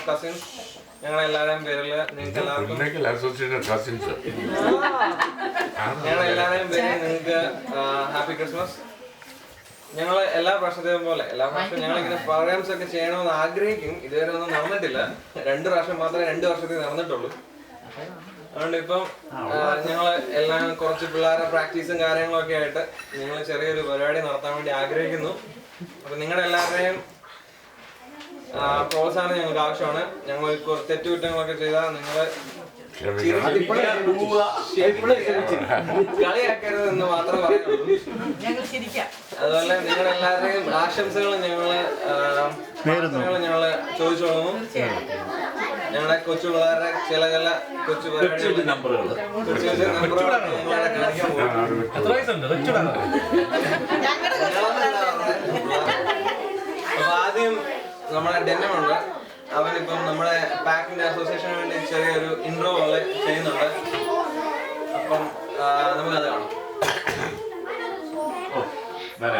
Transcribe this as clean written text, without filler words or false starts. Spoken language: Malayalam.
കസിൻസ് ഞങ്ങളെല്ലാവരുടെയും പേരിൽ ഞങ്ങളെല്ലാവരുടെയും പേരിൽ നിങ്ങൾക്ക് ഹാപ്പി ക്രിസ്മസ്. ഞങ്ങൾ എല്ലാ പ്രാവശ്യത്തെയും പോലെ എല്ലാ പ്രാവശ്യവും ഞങ്ങളിങ്ങനെ പ്രോഗ്രാംസ് ഒക്കെ ചെയ്യണമെന്ന് ആഗ്രഹിക്കും. ഇതുവരെ ഒന്നും നടന്നിട്ടില്ല. 2 പ്രാവശ്യം മാത്രമേ 2 വർഷത്തിൽ നടന്നിട്ടുള്ളൂ. അതുകൊണ്ട് ഇപ്പം ഞങ്ങൾ എല്ലാം കുറച്ച് പിള്ളേരുടെ പ്രാക്ടീസും കാര്യങ്ങളൊക്കെ ആയിട്ട് ഞങ്ങൾ ചെറിയൊരു പരിപാടി നടത്താൻ വേണ്ടി ആഗ്രഹിക്കുന്നു. അപ്പം നിങ്ങളുടെ എല്ലാവരുടെയും പ്രോത്സാഹനം ഞങ്ങൾക്ക് ആവശ്യമാണ്. ഞങ്ങൾ തെറ്റുകുറ്റങ്ങളൊക്കെ ചെയ്താൽ നിങ്ങൾ കളിയാക്കരുതെന്ന് മാത്രമേ പറയുള്ളൂ. അതുപോലെ നിങ്ങളെല്ലാവരുടെയും ആശംസകൾ ഞങ്ങള് ചോദിച്ചോളുന്നു. ഞങ്ങളുടെ കൊച്ചു പിള്ളേരുടെ ചില കൊച്ചു നമ്പറുകൾ കാണിക്കാൻ പോകും. അപ്പൊ ആദ്യം നമ്മുടെ ഡെന്നമുണ്ട്. അവനിപ്പം നമ്മുടെ പാക്കിന്റെ അസോസിയേഷന് വേണ്ടി ചെറിയൊരു ഇൻട്രോ പോലെ ചെയ്യുന്നുണ്ട്. അപ്പം നമുക്കത് കാണാം.